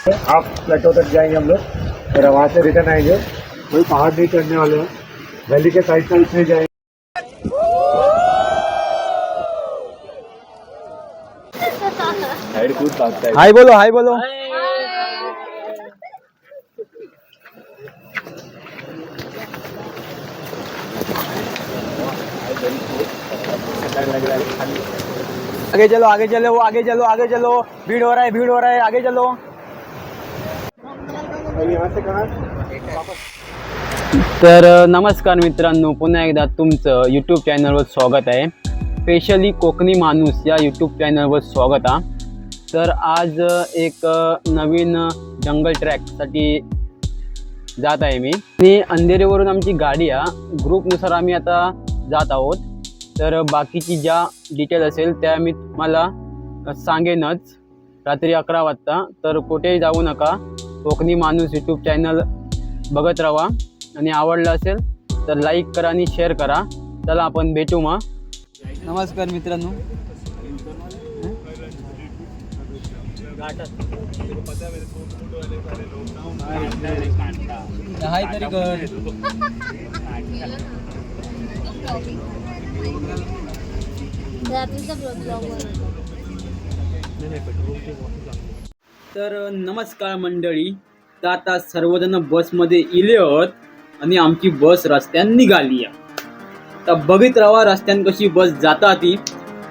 Half प्लेटो तक जाएंगे हम लोग, फिर वहाँ से रिटर्न आएंगे। कोई पहाड़ नहीं चढ़ने वाले हैं, वैली के साइड साइड से जाएंगे। हाय बोलो, हाय बोलो। आगे चलो, आगे चलो, आगे चलो, आगे चलो। भीड़ हो रहा है, भीड़ हो रहा है, आगे चलो। यहाँ से कहाँ? तर नमस्कार मित्रांनो, पुन्हा एकदा तुमचं यूट्यूब चॅनलवर स्वागत आहे। स्पेशली कोकणी माणूस या यूट्यूब चॅनलवर स्वागत आहे। तर आज एक नवीन जंगल ट्रॅकसाठी जात आहे मी आणि अंधेरीवरून आमची गाडी आहे। ग्रुपनुसार आम्ही आता जात आहोत। तर बाकीची ज्या डिटेल असेल त्या मी तुम्हाला सांगेनच रात्री 11 वाजता। तर कुठेही जाऊ नका, कोकणी माणूस यूट्यूब चॅनल बघत राहा आणि आवडलं असेल तर लाईक करा आणि शेअर करा। चला आपण भेटू मग। नमस्कार मित्रांनो। हाय तरी कर। तर नमस्कार मंडळी, तर आता सर्वजण बसमध्ये इले आहोत आणि आमची बस रस्त्याने निघाली आहे। तर बघित राहा रस्त्याने कशी बस जाता ती,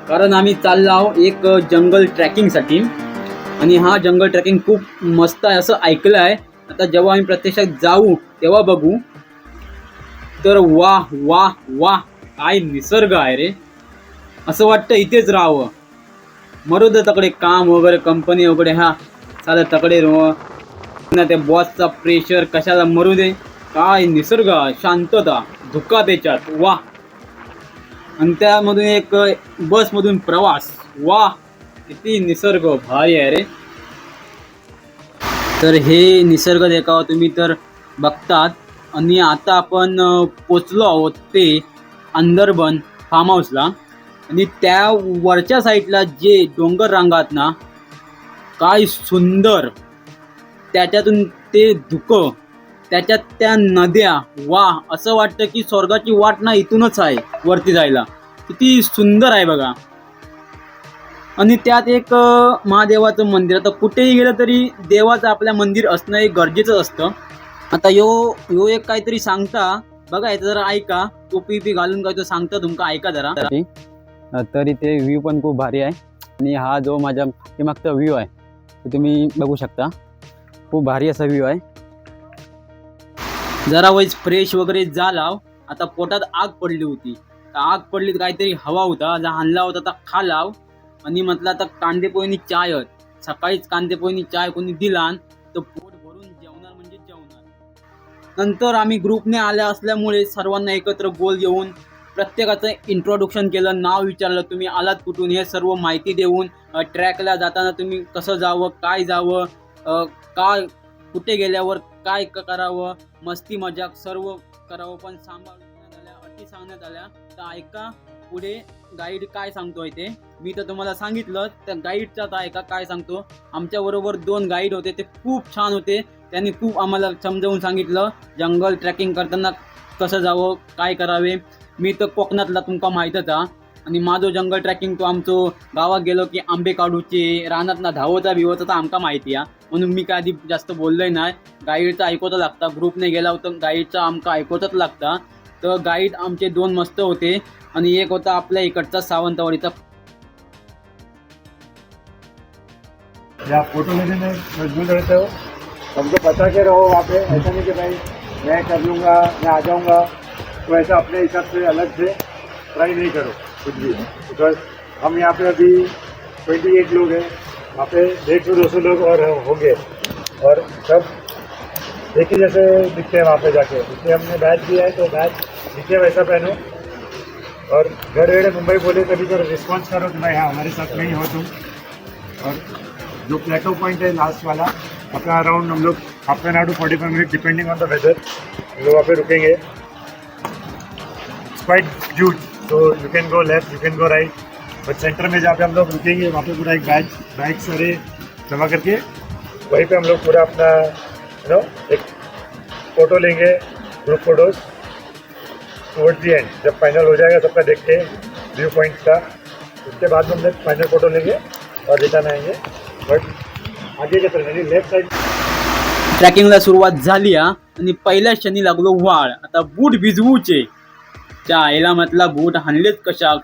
कारण आम्ही चाललो आहोत एक जंगल ट्रॅकिंगसाठी आणि हा जंगल ट्रॅकिंग खूप मस्त आहे असं ऐकलं आहे। आता जेव्हा आम्ही प्रत्यक्षात जाऊ तेव्हा बघू। तर वाह वाह वाह, काय निसर्ग आहे रे, असं वाटतं इथेच राहावं। मरू दे तकडे काम वगैरे, कंपनी वगैरे, हा चालेल तकडे ना, त्या बॉसचा प्रेशर कशाला, मरू दे। काय निसर्ग, शांतता, धुका त्याच्यात, वाह। आणि त्यामधून एक बसमधून प्रवास, वाह किती निसर्ग भारी आहे रे। तर हे निसर्ग देखावा तुम्ही तर बघतात। आणि आता आपण पोचलो आहोत ते अंदरबन फार्म हाऊसला आणि त्या वरच्या साईडला जे डोंगर रांगात ना, काय सुंदर, त्याच्यातून ते धुकं, त्याच्यात त्या नद्या, वाह असं वाटतं की स्वर्गाची वाट ना इथूनच आहे वरती जायला, किती सुंदर आहे बघा। आणि त्यात एक महादेवाचं मंदिर, आता कुठेही गेलं तरी देवाचं आपल्या मंदिर असणं हे गरजेचं असतं। आता यो एक काहीतरी सांगता बघा, याचं जरा ऐका, टोपी घालून काय तो सांगता तुमका, ऐका जरा। तरी ते व्ह्यू पण खूप भारी आहे आणि हा जो माझ्या मागचा व्ह्यू आहे तो तुम्ही बघू शकता, खूप भारी असा व्ह्यू आहे। जरा वेळेस फ्रेश वगैरे झाला, आता पोटात आग पडली होती, तर आग पडली काहीतरी हवा होता, जा आणला होता तर खालाव आणि म्हटलं आता कांदे पोहेनी चाय आहेत, सकाळीच कांदे पोहेनी चाय कोणी दिला तर पोट भरून जेवणार म्हणजे जेवणार। नंतर आम्ही ग्रुपने आल्या असल्यामुळे सर्वांना एकत्र गोल घेऊन प्रत्येकाचं इंट्रोडक्शन केलं, नाव विचारलं, तुम्ही आलात कुठून, हे सर्व माहिती देऊन, ट्रॅकला जाताना तुम्ही कसं जावं, काय जावं, काय कुठे गेल्यावर काय करावं, मस्ती मजाक सर्व करावं, पण सांभाळण्यात आल्या, अटी सांगण्यात आल्या। तर ऐका पुढे गाईड काय सांगतोय ते, मी तर तुम्हाला सांगितलं, त्या गाईडचा तर ऐका काय सांगतो। आमच्याबरोबर 2 गाईड होते, ते खूप छान होते, त्यांनी खूप आम्हाला समजावून सांगितलं जंगल ट्रॅकिंग करताना कसं जावं, काय करावे। मी तर कोकणातला तुमका माहीतच आहे आणि माझं जंगल ट्रॅकिंग तो आमचो गावात गेलो की आंबे काढूचे, रानात ना धावता बिवता तर आमका माहिती आहे, म्हणून मी काय आधी जास्त बोललोय नाही। गाईडचं ऐकवतं लागतं, ग्रुपने गेला होता गाईडचं आमका ऐकवतच लागतं। तर गाईड आमचे 2 मस्त होते आणि एक होता आपल्या इकडचा सावंतवाडीचा। या फोटो लेने में मजबूर रहते हो, हमको बता के रहो वहाँ पे, ऐसा नहीं कि भाई मैं कर लूँगा, मैं आ जाऊँगा, तो ऐसा अपने हिसाब से अलग से ट्राई नहीं करो कुछ भी। बिकॉज हम यहाँ पे अभी 28 लोग हैं, वहाँ पे 150-200 लोग और होंगे और सब एक ही जैसे दिखते हैं वहाँ पे जाके, इसलिए हमने बैच दिया है, तो बैच दिखे वैसा पहनो। और घर वेड़े मुंबई बोले तभी तो रिस्पॉन्स करो कि भाई हाँ हमारे साथ नहीं हो तुम। और जो प्लेटो पॉइंट है लास्ट वाला, अपना अराउंड हम लोग half an hour to 45 minute depending on the weather हम लोग वहाँ पे रुकेंगे। इट्स क्वाइट ह्यूज, तो you can go left, you can go right, but centre में जहाँ पे हम लोग रुकेंगे वहाँ पे पूरा एक बैग सारे जमा करके वहीं पे हम लोग पूरा अपना एक फ़ोटो लेंगे, group photos towards the end, जब फाइनल हो जाएगा सबका देख के व्यू पॉइंट्स का, उसके बाद में हम लोग फाइनल फ़ोटो लेंगे और रिटर्न आएंगे. बट आगे के तरफ लेफ्ट साइड ट्रॅकिंगला सुरुवात झाली हा आणि पहिल्या क्षणी लागलो वाळ. आता बूट भिजवूचे, त्या आईला म्हटला बूट हाणलेच कशाक,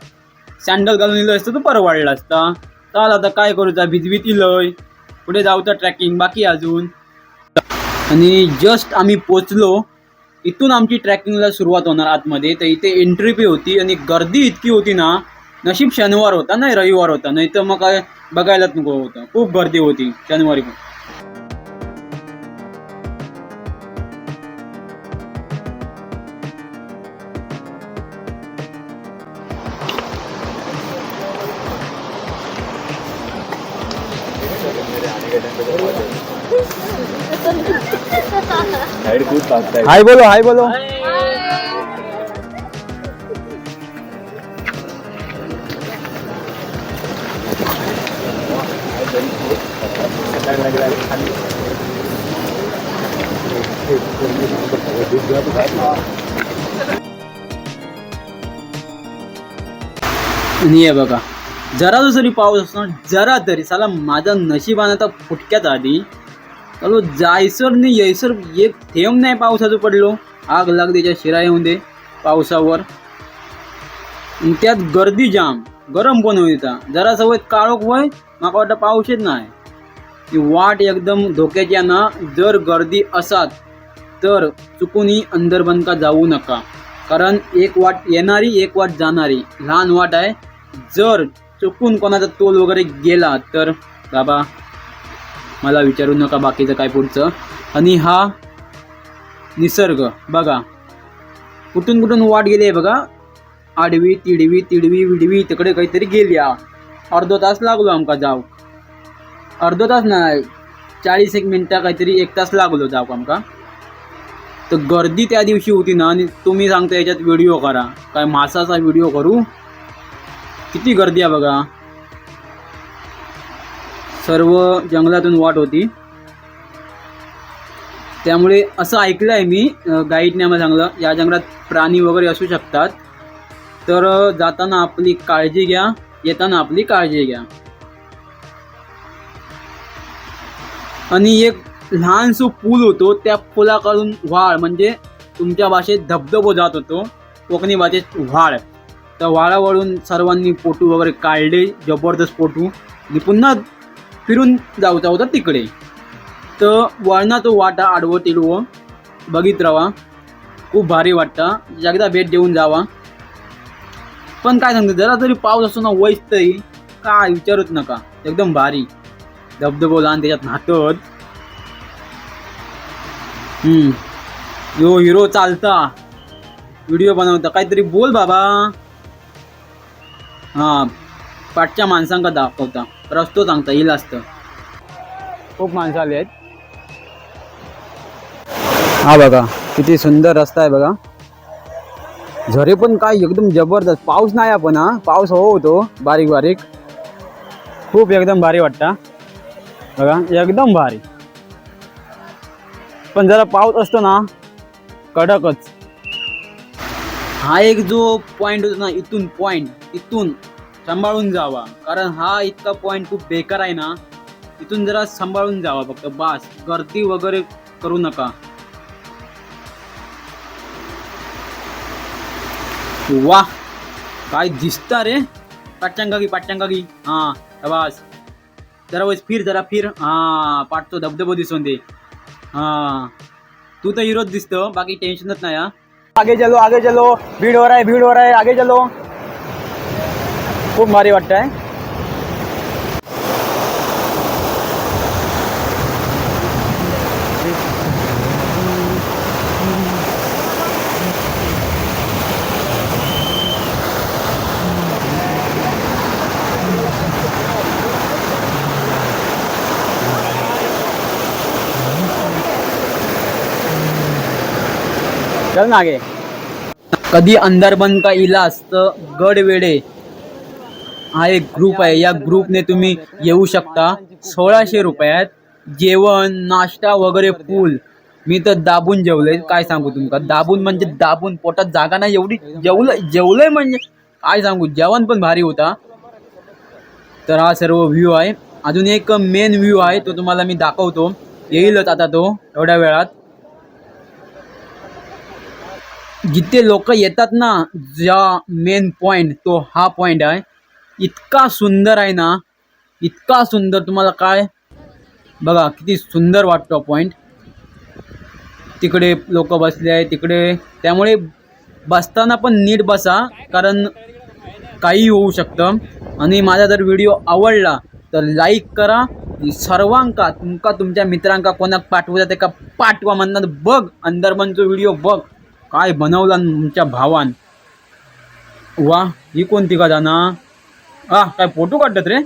सँडल घालून इलं असतं तर परवडलं असता. चाल आता काय करूचा, भिजवीत इलय, पुढे जाऊचा ट्रॅकिंग बाकी अजून. आणि जस्ट आम्ही पोचलो, इथून आमची ट्रॅकिंगला सुरुवात होणार आतमध्ये. तर इथे एंट्री फी होती आणि गर्दी इतकी होती ना, नशीब शनिवार होता नाही रविवार होता, नाही तर मग काय बघायलाच नको होतं. खूप गर्दी होती शनिवारी पण. हाय बोलो, हाय बोलो. आणि हे बघा, जरा जरी पाऊस असतो, जरा तरी साला माझा नशिबानं आता फुटक्यात आधी चालू जायसर नाही यायसर, एक थेंब नाही पावसाचं पडलो. आग लागदेच्या शिरा येऊन दे पावसावर. आणि त्यात गर्दी जाम, गरम पण होता. जरा सवय काळोख वय, माका वाटतं पाऊस येत नाही. ती वाट एकदम धोक्याची आहे ना. जर गर्दी असात तर चुकूनही अंदरबंदका जाऊ नका, कारण एक वाट येणारी एक वाट जाणारी, लहान वाट आहे. जर चुकून कोणाचा तोल वगैरे गेला तर बाबा मला विचारू नका बाकीचं काय पुढचं. आणि हा निसर्ग बघा, कुठून कुठून वाट गेली आहे बघा, आडवी तिडवी तिडवी विडवी तिकडे काहीतरी गेल्या. अर्धो तास लागलो आमका जाऊ, अर्धो तास नाही 40 मिनिटं काहीतरी, 1 तास लागलो जाऊ आमका. तर गर्दी त्या दिवशी होती ना. आणि तुम्ही सांगता याच्यात व्हिडिओ करा, काय मासाचा व्हिडिओ करू, किती गर्दी आहे बघा. सर्व जंगलातून वाट होती. त्यामुळे असं ऐकलं आहे मी, गाईडने आम्हाला सांगलं, या जंगलात प्राणी वगैरे असू शकतात, तर जाताना आपली काळजी घ्या, येताना आपली काळजी घ्या. आणि एक लहानसं पूल होतो, त्या पुलाकडून व्हाळ, म्हणजे तुमच्या भाषेत धबधबो जात होतो, कोकणी भाषेत व्हाळ. त्या व्हाळावरून सर्वांनी फोटो वगैरे काढले, जबरदस्त फोटो. आणि पुन्हा फिरून जाऊचा होता तिकडे. तर वळणाचं वाटा आडवं तिडवं बघित राहा, खूप भारी वाटतं. एकदा भेट देऊन जावा. पण काय सांगतो, जरा तरी पाऊस असतो ना वैस तरी काय विचारूच नका, एकदम भारी. धबधबो लहान त्याच्यात नाहतत. यो हिरो चालता, व्हिडिओ बनवता, काहीतरी बोल बाबा. हां, पाठच्या माणसांका दाखवता, रस्तो सांगता येईल असतं. खूप माणसं आली आहेत. हा बघा किती सुंदर रस्ता आहे बघा. झरे पण काय एकदम जबरदस्त. पाऊस नाही आपण, हा पाऊस होतो बारीक बारीक, खूप एकदम भारी वाटतं बघा, एकदम भारी. पण जरा पाऊस असतो ना कडकच. हा एक जो पॉईंट होतो ना, इथून पॉईंट, इथून सांभाळून जावा, कारण हा इतका पॉईंट खूप बेकार आहे ना. इथून जरा सांभाळून जावा फक्त, बास. गर्दी वगैरे करू नका. वाह काय दिसता रे, पाटचांगागी. हां बास, जरा वैस फिर, जरा फिर. हां, पाठतो धबधबो दिसून दे. हां, तू तर हिरोच दिसतो, बाकी टेन्शनच नाही. हा, आगे चलो, भीड़ हो रहा है, आगे चलो. खूप भारी वाटतं आहे. चल ना आगे. कधी अंदरबन का इलाज तर गडवेडे हा एक ग्रुप आहे. या ग्रुपने तुम्ही येऊ शकता. 1600 रुपयात जेवण नाश्ता वगैरे फुल. मी तर दाबून जेवलोय, काय सांगू तुमका. दाबून म्हणजे दाबून, पोटात जागा नाही एवढी जेवलोय म्हणजे काय सांगू. जेवण पण भारी होता. तर हा सर्व व्ह्यू आहे. अजून एक मेन व्ह्यू आहे, तो तुम्हाला मी दाखवतो. येईलच आता तो एवढ्या वेळात. जिथे लोक येतात ना, ज्या मेन पॉइंट, तो हा पॉइंट आहे. इतका सुंदर आहे ना, इतका सुंदर. तुम्हाला काय बघा किती सुंदर वाटतो पॉइंट. तिकडे लोक बसले आहे तिकडे, त्यामुळे बसताना पण नीट बसा, कारण काही होऊ शकतं. आणि माझा जर व्हिडिओ आवडला तर लाईक करा. सर्वांका तुमका तुमच्या मित्रांका कोणाक पाठवू ते का पाठवा. म्हणणार बघ अंदरमनचा व्हिडिओ बघ काय बनवला तुमच्या भावान. वा ही कोणती का जाना. काय फोटो काढतात रे.